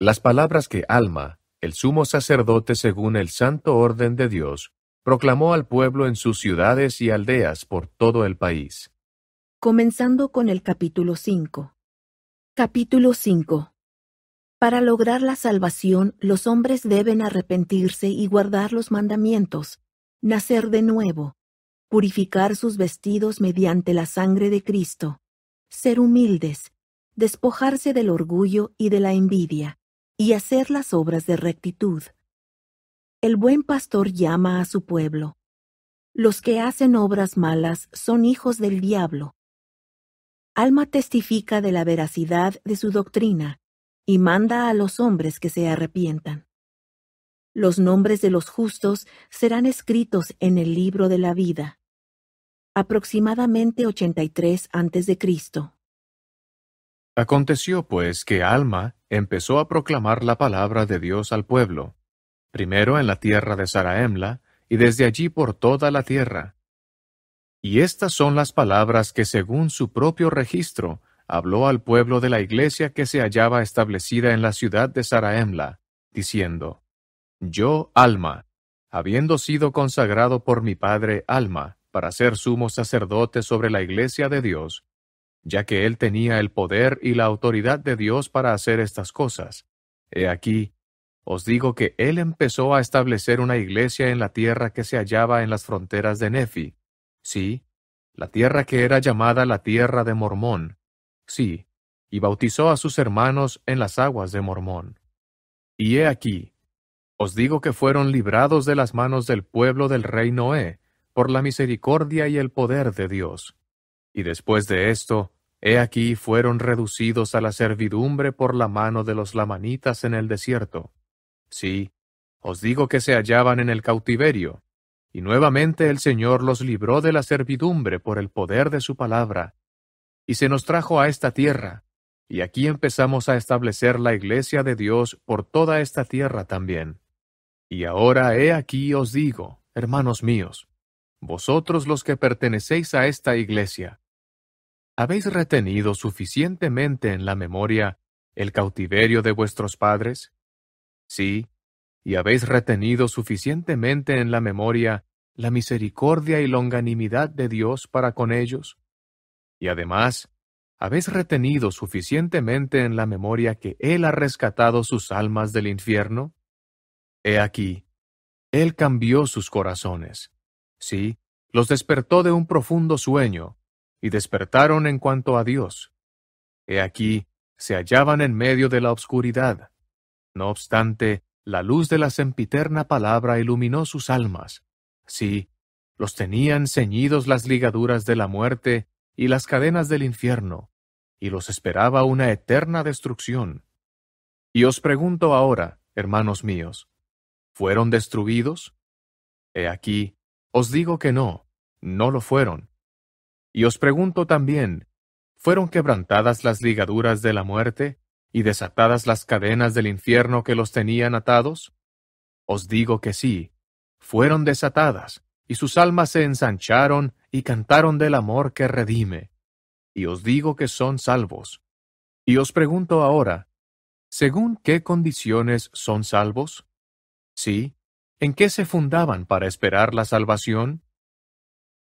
Las palabras que Alma, el sumo sacerdote según el santo orden de Dios, proclamó al pueblo en sus ciudades y aldeas por todo el país. Comenzando con el capítulo 5. Capítulo 5. Para lograr la salvación, los hombres deben arrepentirse y guardar los mandamientos, nacer de nuevo, purificar sus vestidos mediante la sangre de Cristo, ser humildes, despojarse del orgullo y de la envidia, y hacer las obras de rectitud. El buen pastor llama a su pueblo. Los que hacen obras malas son hijos del diablo. Alma testifica de la veracidad de su doctrina y manda a los hombres que se arrepientan. Los nombres de los justos serán escritos en el libro de la vida. Aproximadamente 83 a.C. Aconteció pues que Alma empezó a proclamar la palabra de Dios al pueblo, primero en la tierra de Zaraemla, y desde allí por toda la tierra. Y estas son las palabras que según su propio registro habló al pueblo de la iglesia que se hallaba establecida en la ciudad de Zaraemla, diciendo: Yo, Alma, habiendo sido consagrado por mi padre Alma para ser sumo sacerdote sobre la iglesia de Dios, ya que él tenía el poder y la autoridad de Dios para hacer estas cosas. He aquí, os digo que él empezó a establecer una iglesia en la tierra que se hallaba en las fronteras de Nefi, sí, la tierra que era llamada la tierra de Mormón, sí, y bautizó a sus hermanos en las aguas de Mormón. Y he aquí, os digo que fueron librados de las manos del pueblo del rey Noé, por la misericordia y el poder de Dios. Y después de esto, he aquí fueron reducidos a la servidumbre por la mano de los lamanitas en el desierto. Sí, os digo que se hallaban en el cautiverio, y nuevamente el Señor los libró de la servidumbre por el poder de su palabra, y se nos trajo a esta tierra, y aquí empezamos a establecer la iglesia de Dios por toda esta tierra también. Y ahora he aquí os digo, hermanos míos, vosotros los que pertenecéis a esta iglesia, ¿habéis retenido suficientemente en la memoria el cautiverio de vuestros padres? Sí, y habéis retenido suficientemente en la memoria la misericordia y longanimidad de Dios para con ellos. Y además, habéis retenido suficientemente en la memoria que Él ha rescatado sus almas del infierno. He aquí, Él cambió sus corazones. Sí, los despertó de un profundo sueño, y despertaron en cuanto a Dios. He aquí, se hallaban en medio de la obscuridad. No obstante, la luz de la sempiterna palabra iluminó sus almas. Sí, los tenían ceñidos las ligaduras de la muerte y las cadenas del infierno, y los esperaba una eterna destrucción. Y os pregunto ahora, hermanos míos, ¿fueron destruidos? He aquí, os digo que no, no lo fueron. Y os pregunto también, ¿fueron quebrantadas las ligaduras de la muerte y desatadas las cadenas del infierno que los tenían atados? Os digo que sí, fueron desatadas, y sus almas se ensancharon y cantaron del amor que redime. Y os digo que son salvos. Y os pregunto ahora, ¿según qué condiciones son salvos? Sí, ¿en qué se fundaban para esperar la salvación?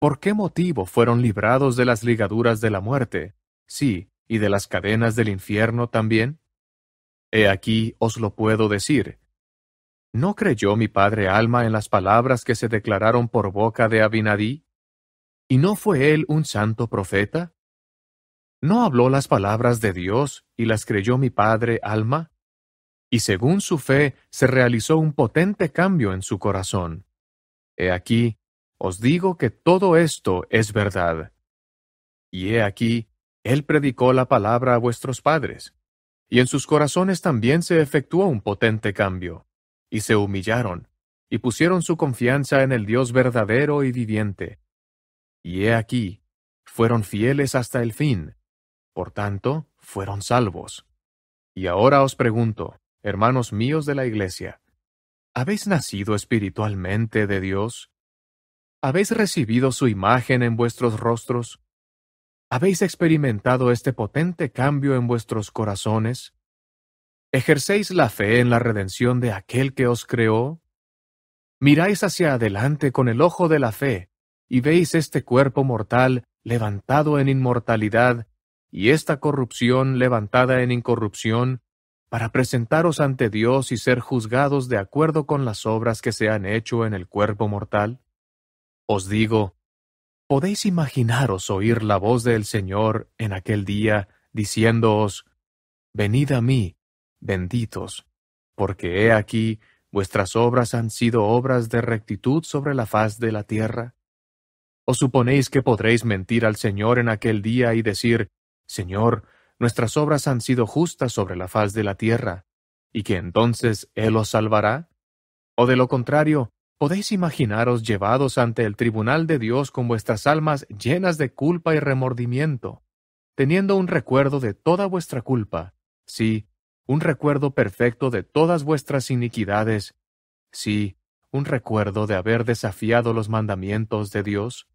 ¿Por qué motivo fueron librados de las ligaduras de la muerte? Sí, y de las cadenas del infierno también. He aquí os lo puedo decir. ¿No creyó mi padre Alma en las palabras que se declararon por boca de Abinadí? ¿Y no fue él un santo profeta? ¿No habló las palabras de Dios y las creyó mi padre Alma? Y según su fe se realizó un potente cambio en su corazón. He aquí, os digo que todo esto es verdad. Y he aquí, él predicó la palabra a vuestros padres, y en sus corazones también se efectuó un potente cambio, y se humillaron, y pusieron su confianza en el Dios verdadero y viviente. Y he aquí, fueron fieles hasta el fin, por tanto, fueron salvos. Y ahora os pregunto, hermanos míos de la iglesia, ¿habéis nacido espiritualmente de Dios? ¿Habéis recibido su imagen en vuestros rostros? ¿Habéis experimentado este potente cambio en vuestros corazones? ¿Ejercéis la fe en la redención de aquel que os creó? Miráis hacia adelante con el ojo de la fe, y veis este cuerpo mortal levantado en inmortalidad, y esta corrupción levantada en incorrupción, para presentaros ante Dios y ser juzgados de acuerdo con las obras que se han hecho en el cuerpo mortal. Os digo, ¿podéis imaginaros oír la voz del Señor en aquel día, diciéndoos, venid a mí, benditos, porque he aquí, vuestras obras han sido obras de rectitud sobre la faz de la tierra? ¿O suponéis que podréis mentir al Señor en aquel día y decir, Señor, nuestras obras han sido justas sobre la faz de la tierra, y que entonces Él os salvará? ¿O de lo contrario, podéis imaginaros llevados ante el tribunal de Dios con vuestras almas llenas de culpa y remordimiento, teniendo un recuerdo de toda vuestra culpa, sí, un recuerdo perfecto de todas vuestras iniquidades, sí, un recuerdo de haber desafiado los mandamientos de Dios?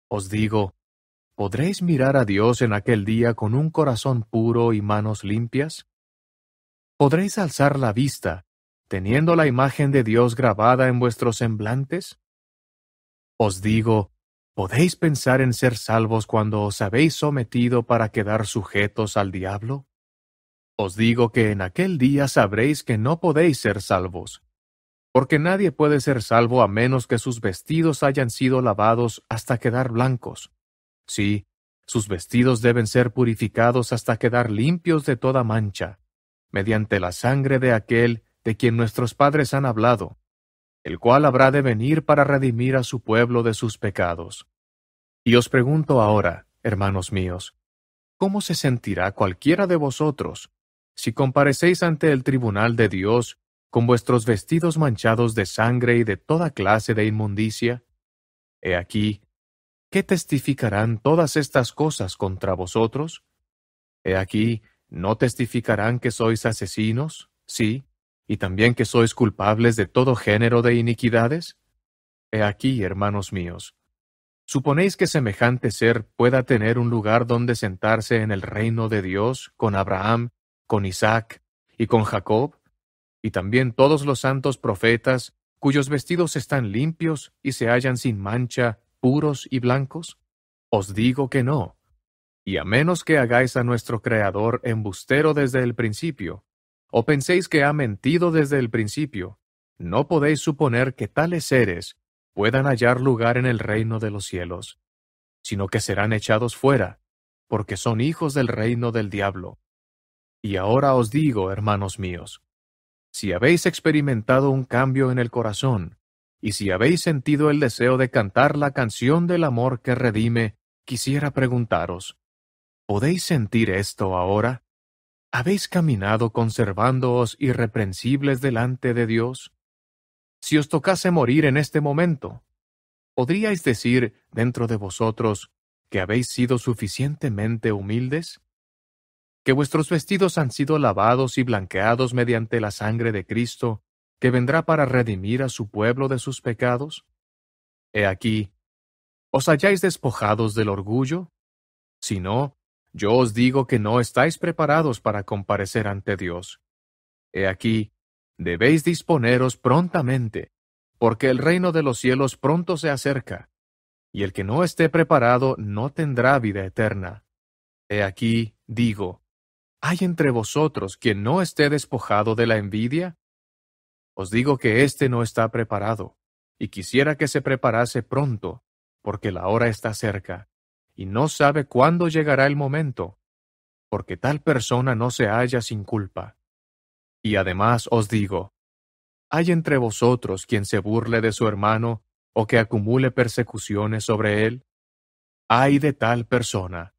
Os digo, ¿podréis mirar a Dios en aquel día con un corazón puro y manos limpias? ¿Podréis alzar la vista, teniendo la imagen de Dios grabada en vuestros semblantes? Os digo, ¿podéis pensar en ser salvos cuando os habéis sometido para quedar sujetos al diablo? Os digo que en aquel día sabréis que no podéis ser salvos, porque nadie puede ser salvo a menos que sus vestidos hayan sido lavados hasta quedar blancos. Sí, sus vestidos deben ser purificados hasta quedar limpios de toda mancha, mediante la sangre de aquel de quien nuestros padres han hablado, el cual habrá de venir para redimir a su pueblo de sus pecados. Y os pregunto ahora, hermanos míos, ¿cómo se sentirá cualquiera de vosotros si comparecéis ante el tribunal de Dios con vuestros vestidos manchados de sangre y de toda clase de inmundicia? He aquí, ¿qué testificarán todas estas cosas contra vosotros? He aquí, ¿no testificarán que sois asesinos? Sí, y también que sois culpables de todo género de iniquidades. He aquí, hermanos míos, ¿suponéis que semejante ser pueda tener un lugar donde sentarse en el reino de Dios con Abraham, con Isaac y con Jacob, y también todos los santos profetas, cuyos vestidos están limpios y se hallan sin mancha, puros y blancos? Os digo que no. Y a menos que hagáis a nuestro Creador embustero desde el principio, o penséis que ha mentido desde el principio, no podéis suponer que tales seres puedan hallar lugar en el reino de los cielos, sino que serán echados fuera, porque son hijos del reino del diablo. Y ahora os digo, hermanos míos, si habéis experimentado un cambio en el corazón, y si habéis sentido el deseo de cantar la canción del amor que redime, quisiera preguntaros, ¿podéis sentir esto ahora? ¿Habéis caminado conservándoos irreprensibles delante de Dios? Si os tocase morir en este momento, ¿podríais decir dentro de vosotros que habéis sido suficientemente humildes? ¿Que vuestros vestidos han sido lavados y blanqueados mediante la sangre de Cristo, que vendrá para redimir a su pueblo de sus pecados? He aquí, ¿os halláis despojados del orgullo? Si no, yo os digo que no estáis preparados para comparecer ante Dios. He aquí, debéis disponeros prontamente, porque el reino de los cielos pronto se acerca, y el que no esté preparado no tendrá vida eterna. He aquí, digo, ¿hay entre vosotros quien no esté despojado de la envidia? Os digo que éste no está preparado, y quisiera que se preparase pronto, porque la hora está cerca, y no sabe cuándo llegará el momento, porque tal persona no se halla sin culpa. Y además os digo, ¿hay entre vosotros quien se burle de su hermano, o que acumule persecuciones sobre él? ¡Ay de tal persona!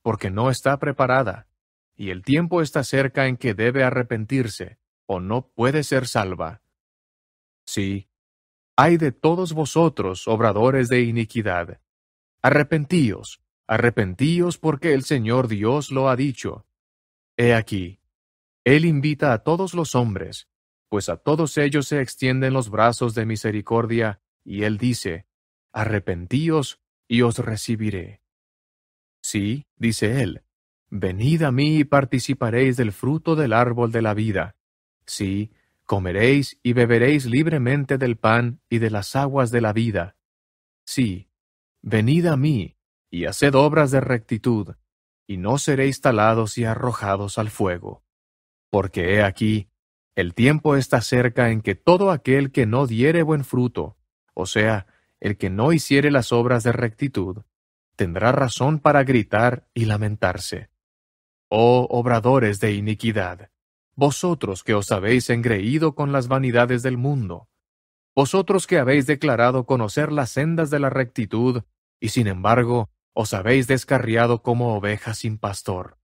Porque no está preparada, y el tiempo está cerca en que debe arrepentirse, o no puede ser salva. Sí, ay de todos vosotros, obradores de iniquidad. Arrepentíos, arrepentíos porque el Señor Dios lo ha dicho. He aquí, Él invita a todos los hombres, pues a todos ellos se extienden los brazos de misericordia, y Él dice, arrepentíos y os recibiré. Sí, dice Él, Venid a mí y participaréis del fruto del árbol de la vida. Sí, comeréis y beberéis libremente del pan y de las aguas de la vida. Sí, venid a mí, y haced obras de rectitud, y no seréis talados y arrojados al fuego. Porque he aquí, el tiempo está cerca en que todo aquel que no diere buen fruto, o sea, el que no hiciere las obras de rectitud, tendrá razón para gritar y lamentarse. Oh obradores de iniquidad, vosotros que os habéis engreído con las vanidades del mundo, vosotros que habéis declarado conocer las sendas de la rectitud, y sin embargo os habéis descarriado como ovejas sin pastor.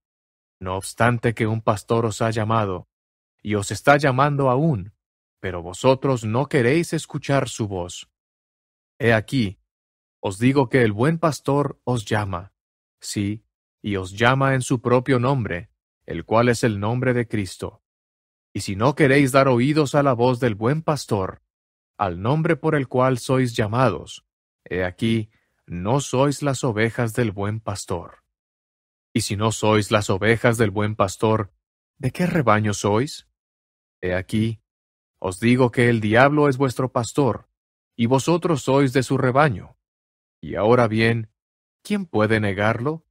No obstante que un pastor os ha llamado, y os está llamando aún, pero vosotros no queréis escuchar su voz. He aquí, os digo que el buen pastor os llama, sí, y os llama en su propio nombre, el cual es el nombre de Cristo. Y si no queréis dar oídos a la voz del buen pastor, al nombre por el cual sois llamados, he aquí, no sois las ovejas del buen pastor. Y si no sois las ovejas del buen pastor, ¿de qué rebaño sois? He aquí, os digo que el diablo es vuestro pastor, y vosotros sois de su rebaño. Y ahora bien, ¿quién puede negarlo?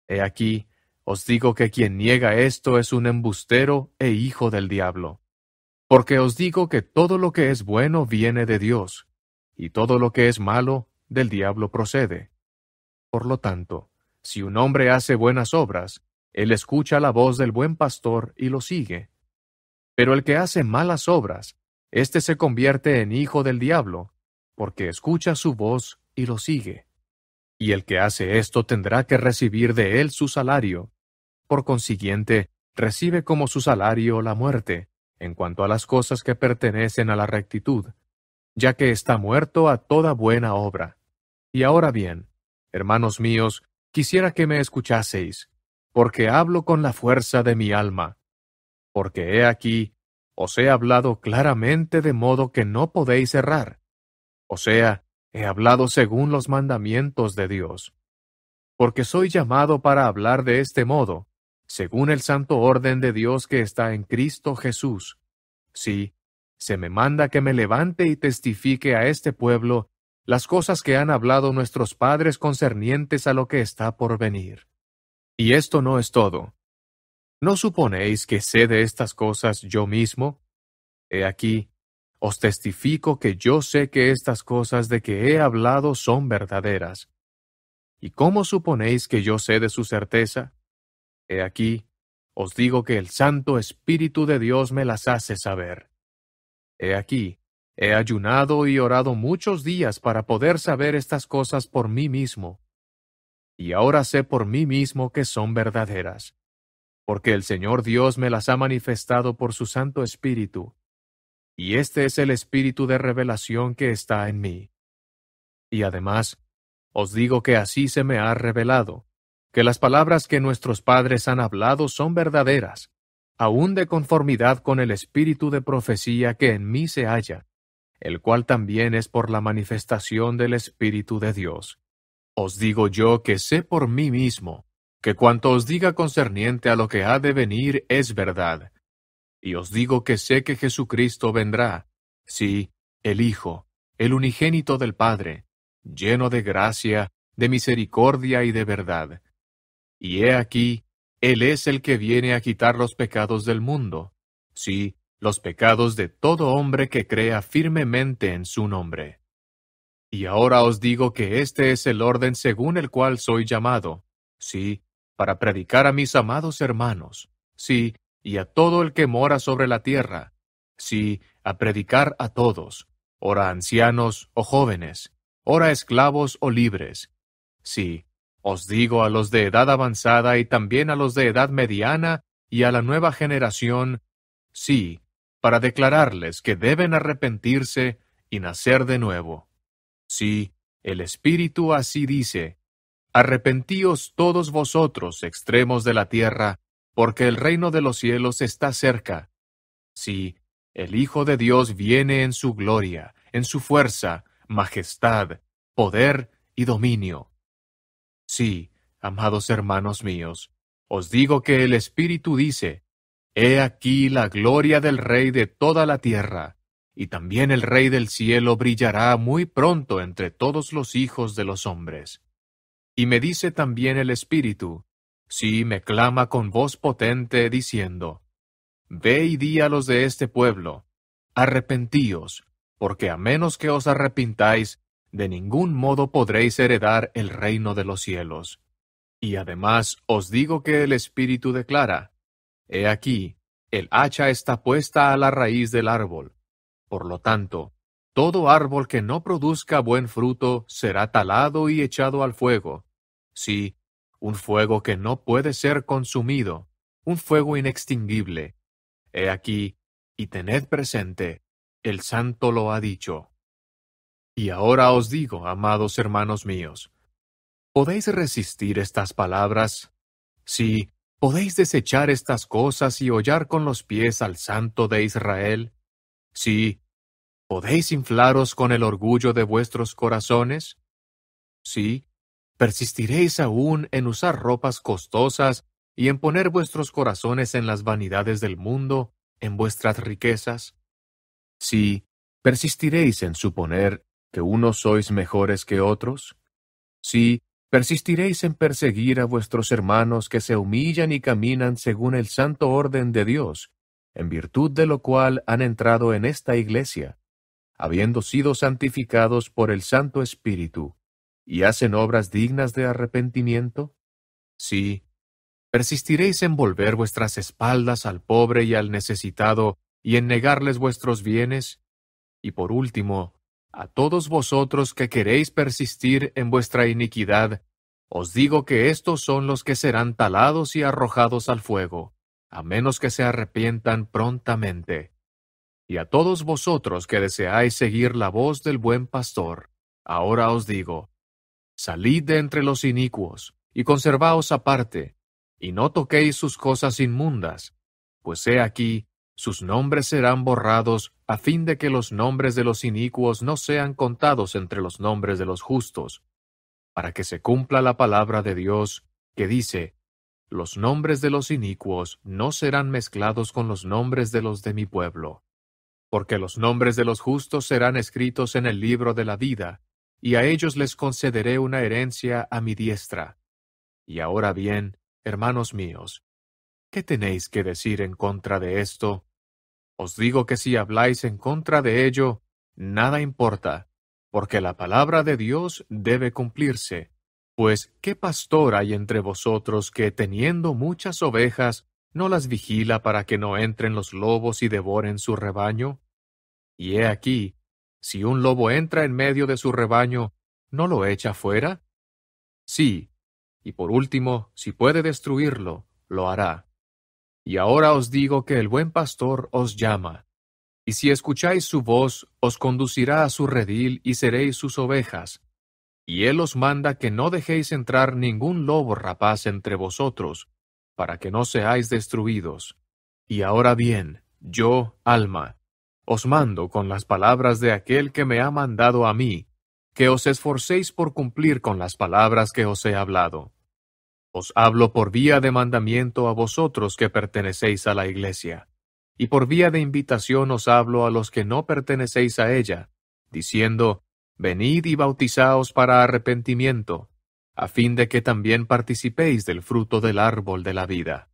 He aquí, os digo que quien niega esto es un embustero e hijo del diablo. Porque os digo que todo lo que es bueno viene de Dios, y todo lo que es malo del diablo procede. Por lo tanto, si un hombre hace buenas obras, él escucha la voz del buen pastor y lo sigue. Pero el que hace malas obras, éste se convierte en hijo del diablo, porque escucha su voz y lo sigue. Y el que hace esto tendrá que recibir de él su salario. Por consiguiente, recibe como su salario la muerte, en cuanto a las cosas que pertenecen a la rectitud, ya que está muerto a toda buena obra. Y ahora bien, hermanos míos, quisiera que me escuchaseis, porque hablo con la fuerza de mi alma. Porque he aquí, os he hablado claramente de modo que no podéis errar. O sea, he hablado según los mandamientos de Dios. Porque soy llamado para hablar de este modo, según el santo orden de Dios que está en Cristo Jesús. Sí, se me manda que me levante y testifique a este pueblo las cosas que han hablado nuestros padres concernientes a lo que está por venir. Y esto no es todo. ¿No suponéis que sé de estas cosas yo mismo? He aquí, os testifico que yo sé que estas cosas de que he hablado son verdaderas. ¿Y cómo suponéis que yo sé de su certeza? He aquí, os digo que el Santo Espíritu de Dios me las hace saber. He aquí, he ayunado y orado muchos días para poder saber estas cosas por mí mismo. Y ahora sé por mí mismo que son verdaderas, porque el Señor Dios me las ha manifestado por su Santo Espíritu. Y este es el espíritu de revelación que está en mí. Y además, os digo que así se me ha revelado, que las palabras que nuestros padres han hablado son verdaderas, aún de conformidad con el espíritu de profecía que en mí se halla, el cual también es por la manifestación del Espíritu de Dios. Os digo yo que sé por mí mismo, que cuanto os diga concerniente a lo que ha de venir es verdad. Y os digo que sé que Jesucristo vendrá, sí, el Hijo, el unigénito del Padre, lleno de gracia, de misericordia y de verdad. Y he aquí, Él es el que viene a quitar los pecados del mundo, sí, los pecados de todo hombre que crea firmemente en su nombre. Y ahora os digo que este es el orden según el cual soy llamado, sí, para predicar a mis amados hermanos, sí, y a todo el que mora sobre la tierra, sí, a predicar a todos, ora ancianos o jóvenes, ora esclavos o libres. Sí, os digo a los de edad avanzada y también a los de edad mediana y a la nueva generación, sí, para declararles que deben arrepentirse y nacer de nuevo. Sí, el Espíritu así dice, arrepentíos todos vosotros, extremos de la tierra, porque el reino de los cielos está cerca. Sí, el Hijo de Dios viene en su gloria, en su fuerza, majestad, poder y dominio. Sí, amados hermanos míos, Os digo que el Espíritu dice, He aquí la gloria del Rey de toda la tierra, y también el Rey del cielo brillará muy pronto entre todos los hijos de los hombres. Y me dice también el Espíritu, sí, me clama con voz potente, diciendo, Ve y di a los de este pueblo, arrepentíos, porque a menos que os arrepintáis, de ningún modo podréis heredar el reino de los cielos. Y además os digo que el Espíritu declara, He aquí, el hacha está puesta a la raíz del árbol. Por lo tanto, todo árbol que no produzca buen fruto será talado y echado al fuego. Sí, un fuego que no puede ser consumido, un fuego inextinguible. He aquí, y tened presente, el Santo lo ha dicho. Y ahora os digo, amados hermanos míos, ¿podéis resistir estas palabras? Sí, ¿podéis desechar estas cosas y hollar con los pies al Santo de Israel? Sí, ¿podéis inflaros con el orgullo de vuestros corazones? Sí, ¿persistiréis aún en usar ropas costosas y en poner vuestros corazones en las vanidades del mundo, en vuestras riquezas? Sí, ¿persistiréis en suponer que unos sois mejores que otros? Sí, ¿persistiréis en perseguir a vuestros hermanos que se humillan y caminan según el santo orden de Dios, en virtud de lo cual han entrado en esta iglesia, habiendo sido santificados por el Santo Espíritu, y hacen obras dignas de arrepentimiento? Sí, ¿persistiréis en volver vuestras espaldas al pobre y al necesitado, y en negarles vuestros bienes? Y por último, a todos vosotros que queréis persistir en vuestra iniquidad, os digo que estos son los que serán talados y arrojados al fuego, a menos que se arrepientan prontamente. Y a todos vosotros que deseáis seguir la voz del buen pastor, ahora os digo, salid de entre los inicuos, y conservaos aparte, y no toquéis sus cosas inmundas, pues he aquí, sus nombres serán borrados, a fin de que los nombres de los inicuos no sean contados entre los nombres de los justos, para que se cumpla la palabra de Dios, que dice, los nombres de los inicuos no serán mezclados con los nombres de los de mi pueblo. Porque los nombres de los justos serán escritos en el libro de la vida, y a ellos les concederé una herencia a mi diestra. Y ahora bien, hermanos míos, ¿qué tenéis que decir en contra de esto? Os digo que si habláis en contra de ello, nada importa, porque la palabra de Dios debe cumplirse. Pues, ¿qué pastor hay entre vosotros que, teniendo muchas ovejas, no las vigila para que no entren los lobos y devoren su rebaño? Y he aquí, si un lobo entra en medio de su rebaño, ¿no lo echa fuera? Sí, y por último, si puede destruirlo, lo hará. Y ahora os digo que el buen pastor os llama, y si escucháis su voz, os conducirá a su redil y seréis sus ovejas. Y él os manda que no dejéis entrar ningún lobo rapaz entre vosotros, para que no seáis destruidos. Y ahora bien, yo, Alma, os mando con las palabras de aquel que me ha mandado a mí, que os esforcéis por cumplir con las palabras que os he hablado. Os hablo por vía de mandamiento a vosotros que pertenecéis a la iglesia, y por vía de invitación os hablo a los que no pertenecéis a ella, diciendo, venid y bautizaos para arrepentimiento, a fin de que también participéis del fruto del árbol de la vida,